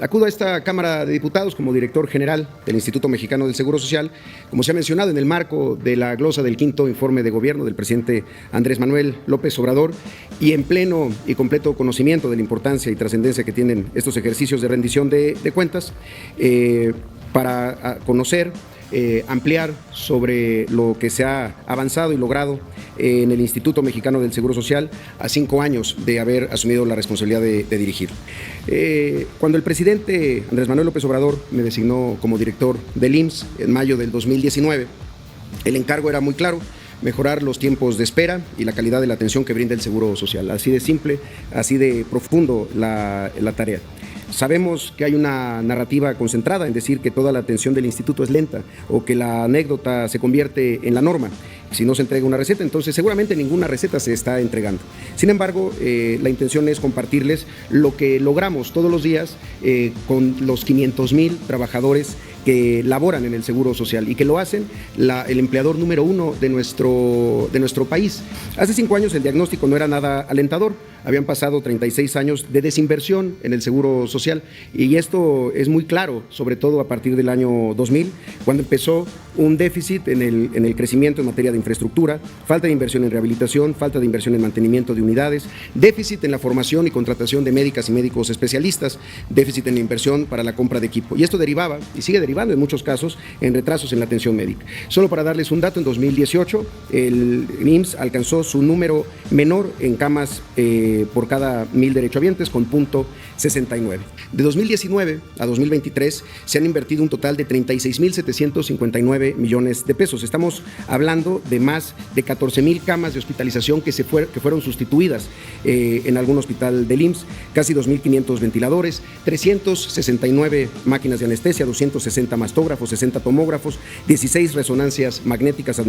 Acudo a esta Cámara de Diputados como director general del Instituto Mexicano del Seguro Social, como se ha mencionado, en el marco de la glosa del quinto informe de gobierno del presidente Andrés Manuel López Obrador y en pleno y completo conocimiento de la importancia y trascendencia que tienen estos ejercicios de rendición de cuentas, para conocer, ampliar sobre lo que se ha avanzado y logrado en el Instituto Mexicano del Seguro Social a 5 años de haber asumido la responsabilidad de dirigir. Cuando el presidente Andrés Manuel López Obrador me designó como director del IMSS en mayo del 2019, el encargo era muy claro: mejorar los tiempos de espera y la calidad de la atención que brinda el Seguro Social. Así de simple, así de profundo la tarea. Sabemos que hay una narrativa concentrada en decir que toda la atención del instituto es lenta o que la anécdota se convierte en la norma. Si no se entrega una receta, entonces seguramente ninguna receta se está entregando. Sin embargo, la intención es compartirles lo que logramos todos los días con los 500,000 trabajadores que laboran en el Seguro Social y que lo hacen el empleador número 1 de nuestro país. Hace 5 años el diagnóstico no era nada alentador. Habían pasado 36 años de desinversión en el Seguro Social y esto es muy claro, sobre todo a partir del año 2000, cuando empezó un déficit en el crecimiento en materia de infraestructura, falta de inversión en rehabilitación, falta de inversión en mantenimiento de unidades, déficit en la formación y contratación de médicas y médicos especialistas, déficit en la inversión para la compra de equipo. Y esto derivaba, y sigue derivando en muchos casos, en retrasos en la atención médica. Solo para darles un dato, en 2018 el IMSS alcanzó su número menor en camas por cada 1,000 derechohabientes, con .69. De 2019 a 2023 se han invertido un total de 36,759 millones de pesos. Estamos hablando de más de 14,000 camas de hospitalización que fueron sustituidas en algún hospital del IMSS, casi 2,500 ventiladores, 369 máquinas de anestesia, 260 mastógrafos, 60 tomógrafos, 16 resonancias magnéticas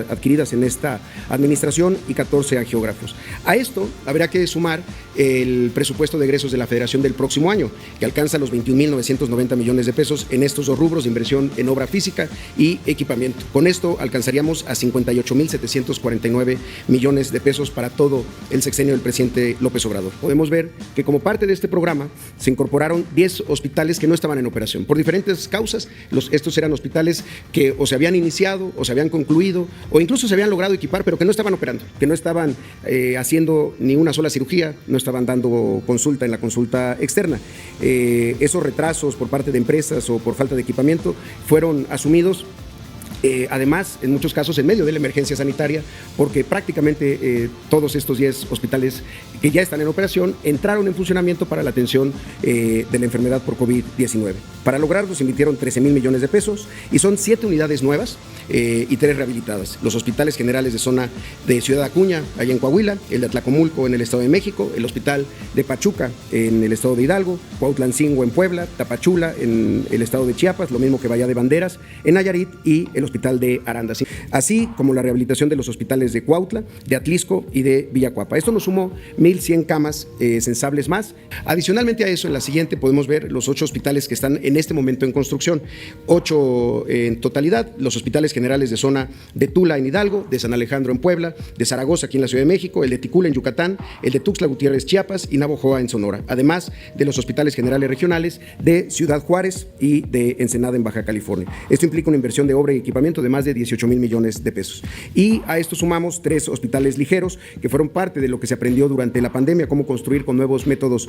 adquiridas en esta administración y 14 angiógrafos. A esto habrá que sumar el presupuesto de egresos de la Federación del próximo año, que alcanza los 21,990 millones de pesos en estos dos rubros de inversión en obra física y equipamiento. Con esto alcanzaríamos a 58,749 millones de pesos para todo el sexenio del presidente López Obrador. Podemos ver que como parte de este programa se incorporaron 10 hospitales que no estaban en operación. Por diferentes causas, estos eran hospitales que o se habían iniciado o se habían concluido o incluso se habían logrado equipar, pero que no estaban operando, que no estaban haciendo ni una sola cirugía, no estaban dando consulta en la consulta externa. Esos retrasos por parte de empresas o por falta de equipamiento fueron asumidos, además, en muchos casos en medio de la emergencia sanitaria, porque prácticamente todos estos 10 hospitales que ya están en operación entraron en funcionamiento para la atención de la enfermedad por COVID-19. Para lograrlo se invirtieron 13,000 millones de pesos y son 7 unidades nuevas y 3 rehabilitadas. Los hospitales generales de zona de Ciudad Acuña, allá en Coahuila, el de Atlacomulco en el Estado de México, el hospital de Pachuca en el Estado de Hidalgo, Cuautlancingo en Puebla, Tapachula en el Estado de Chiapas, lo mismo que Bahía de Banderas en Nayarit y el hospital de Aranda, así como la rehabilitación de los hospitales de Cuautla, de Atlisco y de Villacuapa. Esto nos sumó 1,100 camas sensables más. Adicionalmente a eso, en la siguiente podemos ver los 8 hospitales que están en este momento en construcción, 8 en totalidad: los hospitales generales de zona de Tula en Hidalgo, de San Alejandro en Puebla, de Zaragoza aquí en la Ciudad de México, el de Ticula en Yucatán, el de Tuxtla Gutiérrez Chiapas y Navojoa en Sonora, además de los hospitales generales regionales de Ciudad Juárez y de Ensenada en Baja California. Esto implica una inversión de obra y equipamiento de más de 18,000 millones de pesos. Y a esto sumamos 3 hospitales ligeros que fueron parte de lo que se aprendió durante la pandemia, cómo construir con nuevos métodos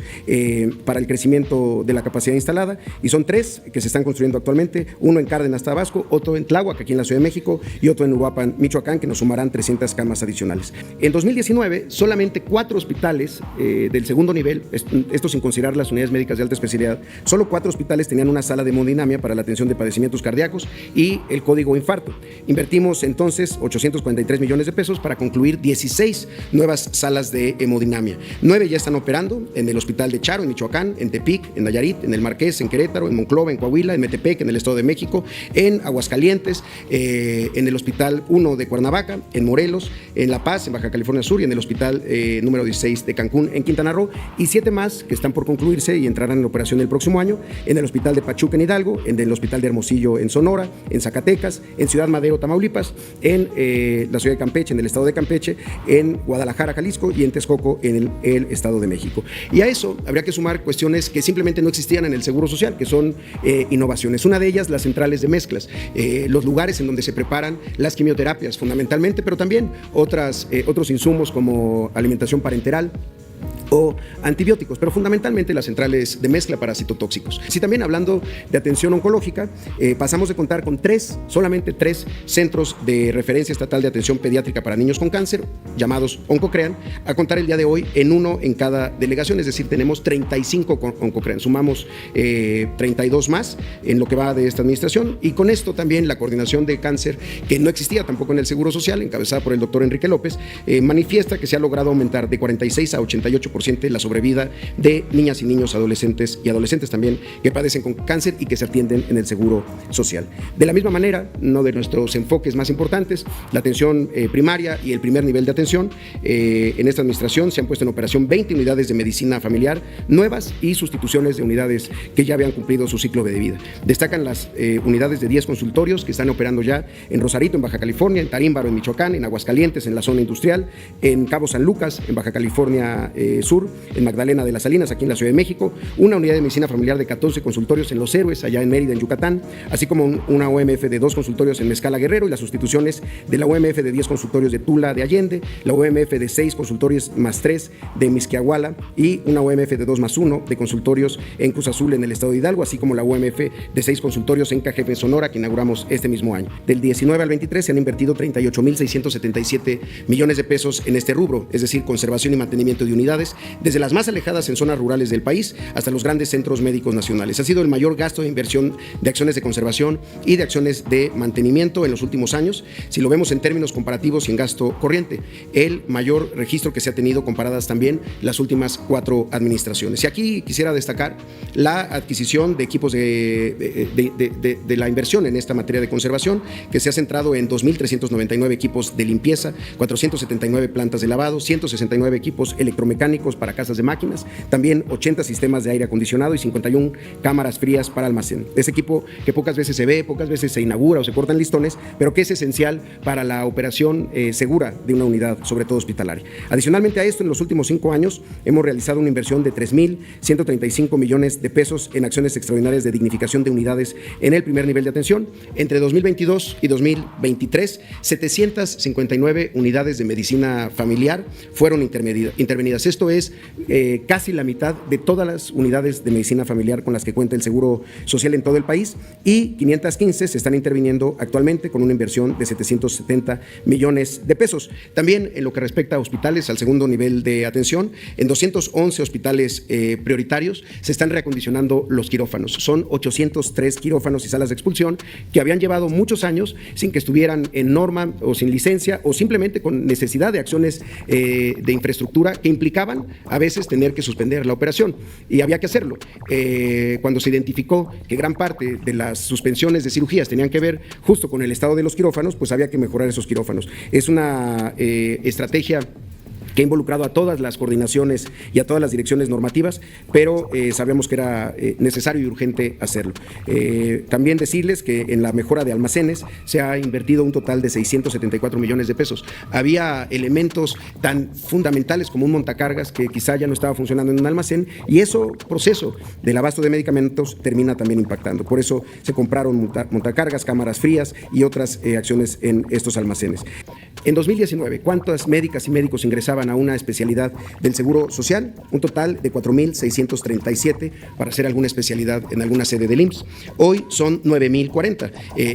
para el crecimiento de la capacidad instalada, y son 3 que se están construyendo actualmente: uno en Cárdenas, Tabasco, otro en Tláhuac, aquí en la Ciudad de México, y otro en Uruapan, Michoacán, que nos sumarán 300 camas adicionales. En 2019, solamente 4 hospitales del segundo nivel, esto sin considerar las unidades médicas de alta especialidad, solo 4 hospitales tenían una sala de hemodinamia para la atención de padecimientos cardíacos y el código infarto. Invertimos entonces 843 millones de pesos para concluir 16 nuevas salas de hemodinamia. 9 ya están operando en el Hospital de Charo, en Michoacán, en Tepic, en Nayarit, en el Marqués, en Querétaro, en Monclova, en Coahuila, en Metepec, en el Estado de México, en Aguascalientes, en el Hospital 1 de Cuernavaca, en Morelos, en La Paz, en Baja California Sur, y en el Hospital número 16 de Cancún, en Quintana Roo, y 7 más que están por concluirse y entrarán en operación el próximo año, en el Hospital de Pachuca en Hidalgo, en el Hospital de Hermosillo en Sonora, en Zacatecas, en Ciudad Madero, Tamaulipas, en la ciudad de Campeche, en el estado de Campeche, en Guadalajara, Jalisco, y en Texcoco, en el Estado de México. Y a eso habría que sumar cuestiones que simplemente no existían en el Seguro Social, que son innovaciones. Una de ellas, las centrales de mezclas, los lugares en donde se preparan las quimioterapias fundamentalmente, pero también otros insumos como alimentación parenteral o antibióticos, pero fundamentalmente las centrales de mezcla para citotóxicos. Sí, también hablando de atención oncológica, pasamos de contar con solamente tres centros de referencia estatal de atención pediátrica para niños con cáncer, llamados OncoCrean, a contar el día de hoy en uno en cada delegación, es decir, tenemos 35 OncoCrean, sumamos 32 más en lo que va de esta administración, y con esto también la coordinación de cáncer, que no existía tampoco en el Seguro Social, encabezada por el doctor Enrique López, manifiesta que se ha logrado aumentar de 46 a 88% la sobrevida de niñas y niños, adolescentes y adolescentes también que padecen con cáncer y que se atienden en el Seguro Social. De la misma manera, uno de nuestros enfoques más importantes, la atención primaria y el primer nivel de atención, en esta administración se han puesto en operación 20 unidades de medicina familiar nuevas y sustituciones de unidades que ya habían cumplido su ciclo de vida. Destacan las unidades de 10 consultorios que están operando ya en Rosarito, en Baja California, en Tarímbaro, en Michoacán, en Aguascalientes, en la zona industrial, en Cabo San Lucas, en Baja California Sur, en Magdalena de las Salinas, aquí en la Ciudad de México, una unidad de medicina familiar de 14 consultorios en Los Héroes, allá en Mérida, en Yucatán, así como una OMF de 2 consultorios en Mezcala, Guerrero, y las sustituciones de la OMF de 10 consultorios de Tula, de Allende, la OMF de 6 consultorios más 3 de Misquiahuala y una OMF de 2 más 1 de consultorios en Cruz Azul, en el estado de Hidalgo, así como la OMF de 6 consultorios en Cajefe, Sonora, que inauguramos este mismo año. Del 19 al 23 se han invertido 38.677 millones de pesos en este rubro, es decir, conservación y mantenimiento de unidades, desde las más alejadas en zonas rurales del país hasta los grandes centros médicos nacionales. Ha sido el mayor gasto de inversión de acciones de conservación y de acciones de mantenimiento en los últimos años, si lo vemos en términos comparativos y en gasto corriente, el mayor registro que se ha tenido comparadas también las últimas 4 administraciones. Y aquí quisiera destacar la adquisición de equipos de la inversión en esta materia de conservación, que se ha centrado en 2.399 equipos de limpieza, 479 plantas de lavado, 169 equipos electromecánicos para casas de máquinas, también 80 sistemas de aire acondicionado y 51 cámaras frías para almacén. Es equipo que pocas veces se ve, pocas veces se inaugura o se cortan listones, pero que es esencial para la operación segura de una unidad, sobre todo hospitalaria. Adicionalmente a esto, en los últimos 5 años hemos realizado una inversión de 3.135 millones de pesos en acciones extraordinarias de dignificación de unidades en el primer nivel de atención. Entre 2022 y 2023, 759 unidades de medicina familiar fueron intervenidas. Esto es casi la mitad de todas las unidades de medicina familiar con las que cuenta el Seguro Social en todo el país, y 515 se están interviniendo actualmente con una inversión de 770 millones de pesos. También en lo que respecta a hospitales al segundo nivel de atención, en 211 hospitales prioritarios se están reacondicionando los quirófanos. Son 803 quirófanos y salas de expulsión que habían llevado muchos años sin que estuvieran en norma o sin licencia o simplemente con necesidad de acciones de infraestructura que implicaban a veces tener que suspender la operación, y había que hacerlo. Cuando se identificó que gran parte de las suspensiones de cirugías tenían que ver justo con el estado de los quirófanos, pues había que mejorar esos quirófanos. Es una estrategia que ha involucrado a todas las coordinaciones y a todas las direcciones normativas, pero sabemos que era necesario y urgente hacerlo. También decirles que en la mejora de almacenes se ha invertido un total de 674 millones de pesos. Había elementos tan fundamentales como un montacargas que quizá ya no estaba funcionando en un almacén, y eso proceso del abasto de medicamentos termina también impactando. Por eso se compraron montacargas, cámaras frías y otras acciones en estos almacenes. En 2019, ¿cuántas médicas y médicos ingresaban a una especialidad del Seguro Social? Un total de 4.637 para hacer alguna especialidad en alguna sede del IMSS. Hoy son 9.040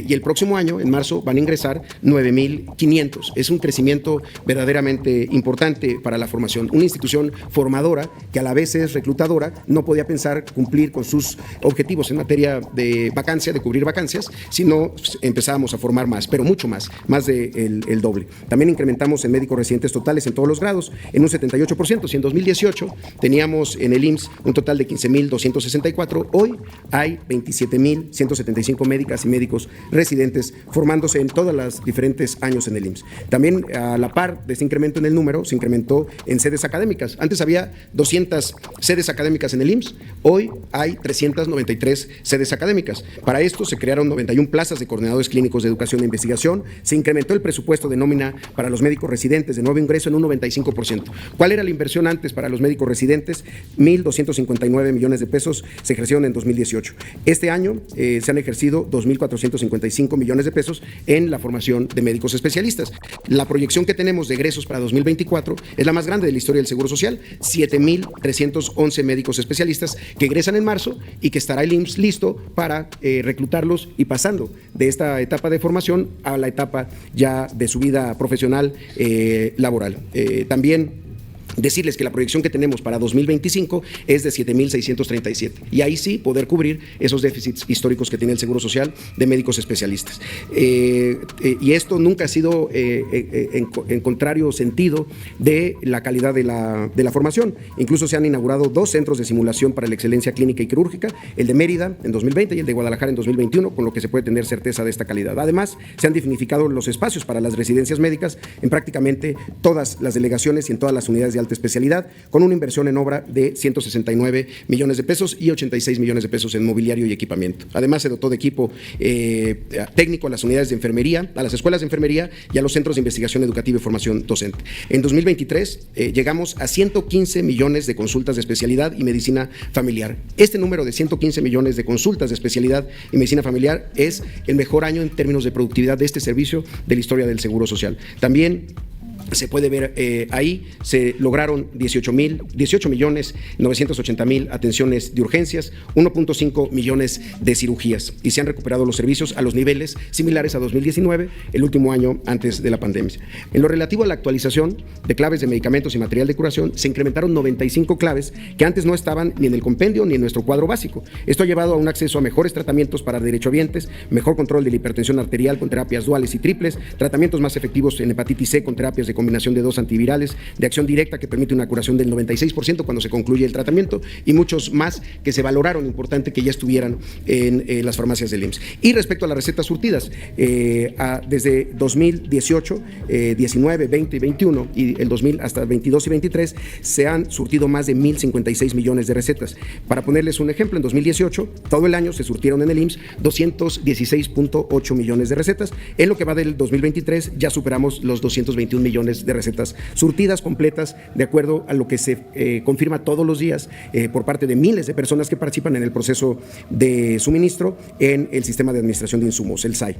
y el próximo año, en marzo, van a ingresar 9.500. Es un crecimiento verdaderamente importante para la formación. Una institución formadora que a la vez es reclutadora no podía pensar cumplir con sus objetivos en materia de vacancia, de cubrir vacancias, si no empezábamos a formar más, pero mucho más del doble. También incrementamos en médicos residentes totales en todos los grados. afiliados en un 78%. Si en 2018 teníamos en el IMSS un total de 15,264, hoy hay 27,175 médicas y médicos residentes formándose en todos los diferentes años en el IMSS. También, a la par de este incremento en el número, se incrementó en sedes académicas. Antes había 200 sedes académicas en el IMSS, hoy hay 393 sedes académicas. Para esto se crearon 91 plazas de coordinadores clínicos de educación e investigación, se incrementó el presupuesto de nómina para los médicos residentes de nuevo ingreso en un 95%. ¿Cuál era la inversión antes para los médicos residentes? 1,259 millones de pesos se ejercieron en 2018. Este año se han ejercido 2,455 millones de pesos en la formación de médicos especialistas. La proyección que tenemos de egresos para 2024 es la más grande de la historia del Seguro Social, 7,311 médicos especialistas que egresan en marzo y que estará el IMSS listo para reclutarlos y pasando de esta etapa de formación a la etapa ya de su vida profesional laboral. También decirles que la proyección que tenemos para 2025 es de 7,637 y ahí sí poder cubrir esos déficits históricos que tiene el Seguro Social de médicos especialistas. Y esto nunca ha sido en contrario sentido de la calidad de la formación. Incluso se han inaugurado 2 centros de simulación para la excelencia clínica y quirúrgica, el de Mérida en 2020 y el de Guadalajara en 2021, con lo que se puede tener certeza de esta calidad. Además, se han dignificado los espacios para las residencias médicas en prácticamente todas las delegaciones y en todas las unidades de alta especialidad, con una inversión en obra de 169 millones de pesos y 86 millones de pesos en mobiliario y equipamiento. Además, se dotó de equipo técnico a las unidades de enfermería, a las escuelas de enfermería y a los centros de investigación educativa y formación docente. En 2023 llegamos a 115 millones de consultas de especialidad y medicina familiar. Este número de 115 millones de consultas de especialidad y medicina familiar es el mejor año en términos de productividad de este servicio de la historia del Seguro Social. También se puede ver ahí, se lograron 18,980,000 atenciones de urgencias, 1,5 millones de cirugías y se han recuperado los servicios a los niveles similares a 2019, el último año antes de la pandemia. En lo relativo a la actualización de claves de medicamentos y material de curación, se incrementaron 95 claves que antes no estaban ni en el compendio ni en nuestro cuadro básico. Esto ha llevado a un acceso a mejores tratamientos para derechohabientes, mejor control de la hipertensión arterial con terapias duales y triples, tratamientos más efectivos en hepatitis C con terapias de combinación de 2 antivirales de acción directa que permite una curación del 96% cuando se concluye el tratamiento y muchos más que se valoraron importante que ya estuvieran en las farmacias del IMSS. Y respecto a las recetas surtidas, desde 2018, 19, 20 y 21 y el 2000 hasta 22 y 23 se han surtido más de 1,056 millones de recetas. Para ponerles un ejemplo, en 2018 todo el año se surtieron en el IMSS 216,8 millones de recetas. En lo que va del 2023 ya superamos los 221 millones de recetas surtidas completas de acuerdo a lo que se confirma todos los días por parte de miles de personas que participan en el proceso de suministro en el Sistema de Administración de Insumos, el SAI.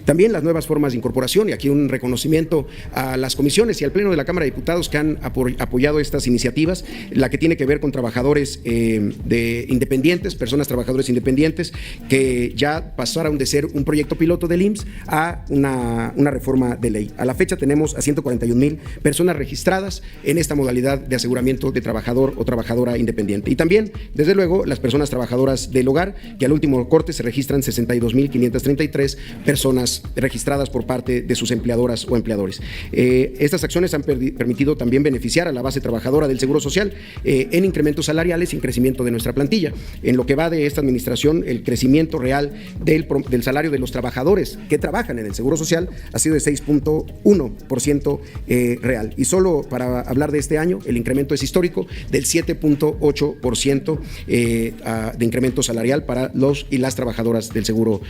También las nuevas formas de incorporación, y aquí un reconocimiento a las comisiones y al Pleno de la Cámara de Diputados que han apoyado estas iniciativas, la que tiene que ver con trabajadores independientes, personas trabajadores independientes, que ya pasaron de ser un proyecto piloto del IMSS a una reforma de ley. A la fecha tenemos a 141,000 personas registradas en esta modalidad de aseguramiento de trabajador o trabajadora independiente. Y también, desde luego, las personas trabajadoras del hogar, que al último corte se registran 62,533 personas registradas por parte de sus empleadoras o empleadores. Estas acciones han permitido también beneficiar a la base trabajadora del Seguro Social en incrementos salariales y en crecimiento de nuestra plantilla. En lo que va de esta administración, el crecimiento real del salario de los trabajadores que trabajan en el Seguro Social ha sido de 6,1% real. Y solo para hablar de este año, el incremento es histórico del 7,8% de incremento salarial para los y las trabajadoras del Seguro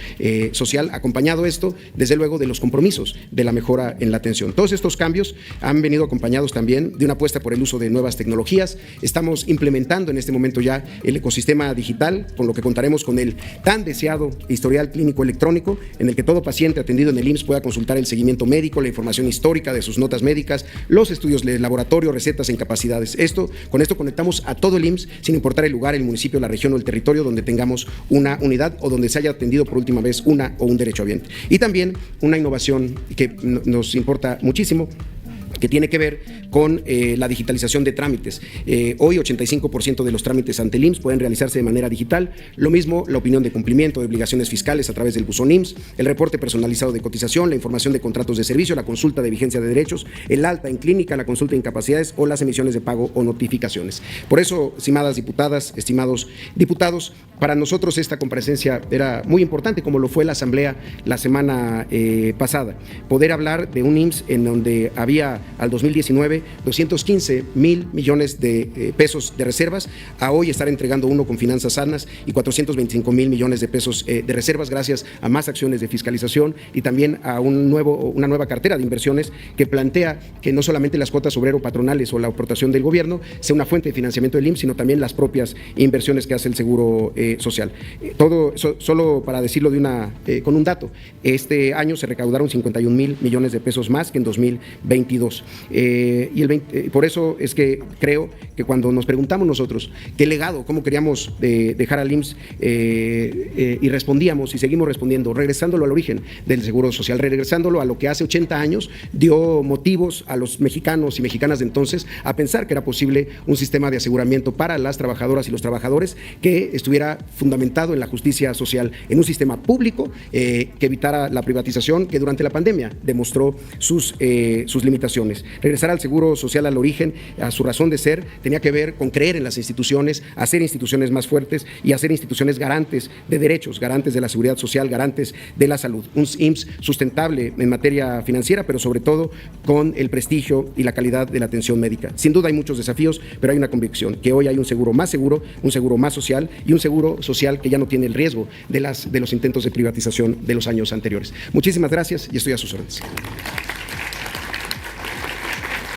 Social, acompañado esto, desde luego, de los compromisos de la mejora en la atención. Todos estos cambios han venido acompañados también de una apuesta por el uso de nuevas tecnologías. Estamos implementando en este momento ya el ecosistema digital, con lo que contaremos con el tan deseado historial clínico electrónico, en el que todo paciente atendido en el IMSS pueda consultar el seguimiento médico, la información histórica de sus notas médicas, los estudios de laboratorio, recetas e incapacidades. Con esto conectamos a todo el IMSS, sin importar el lugar, el municipio, la región o el territorio donde tengamos una unidad o donde se haya atendido por última vez una o un derechohabiente. Y también una innovación que nos importa muchísimo que tiene que ver con la digitalización de trámites. Hoy 85% de los trámites ante el IMSS pueden realizarse de manera digital, lo mismo la opinión de cumplimiento de obligaciones fiscales a través del buzón IMSS, el reporte personalizado de cotización, la información de contratos de servicio, la consulta de vigencia de derechos, el alta en clínica, la consulta de incapacidades o las emisiones de pago o notificaciones. Por eso, estimadas diputadas, estimados diputados, para nosotros esta comparecencia era muy importante, como lo fue la Asamblea la semana pasada. Poder hablar de un IMSS en donde había al 2019 215,000 millones de pesos de reservas, a hoy estar entregando uno con finanzas sanas y 425,000 millones de pesos de reservas gracias a más acciones de fiscalización y también a una nueva cartera de inversiones que plantea que no solamente las cuotas obrero-patronales o la aportación del gobierno sea una fuente de financiamiento del IMSS, sino también las propias inversiones que hace el Seguro Social. Todo solo para decirlo con un dato, este año se recaudaron 51,000 millones de pesos más que en 2022. Por eso es que creo que cuando nos preguntamos nosotros qué legado, cómo queríamos dejar al IMSS y respondíamos y seguimos respondiendo, regresándolo al origen del Seguro Social, regresándolo a lo que hace 80 años dio motivos a los mexicanos y mexicanas de entonces a pensar que era posible un sistema de aseguramiento para las trabajadoras y los trabajadores que estuviera fundamentado en la justicia social, en un sistema público que evitara la privatización que durante la pandemia demostró sus limitaciones. Regresar al Seguro Social al origen, a su razón de ser, tenía que ver con creer en las instituciones, hacer instituciones más fuertes y hacer instituciones garantes de derechos, garantes de la seguridad social, garantes de la salud. Un IMSS sustentable en materia financiera, pero sobre todo con el prestigio y la calidad de la atención médica. Sin duda hay muchos desafíos, pero hay una convicción, que hoy hay un seguro más seguro, un seguro más social y un seguro social que ya no tiene el riesgo de los intentos de privatización de los años anteriores. Muchísimas gracias y estoy a sus órdenes.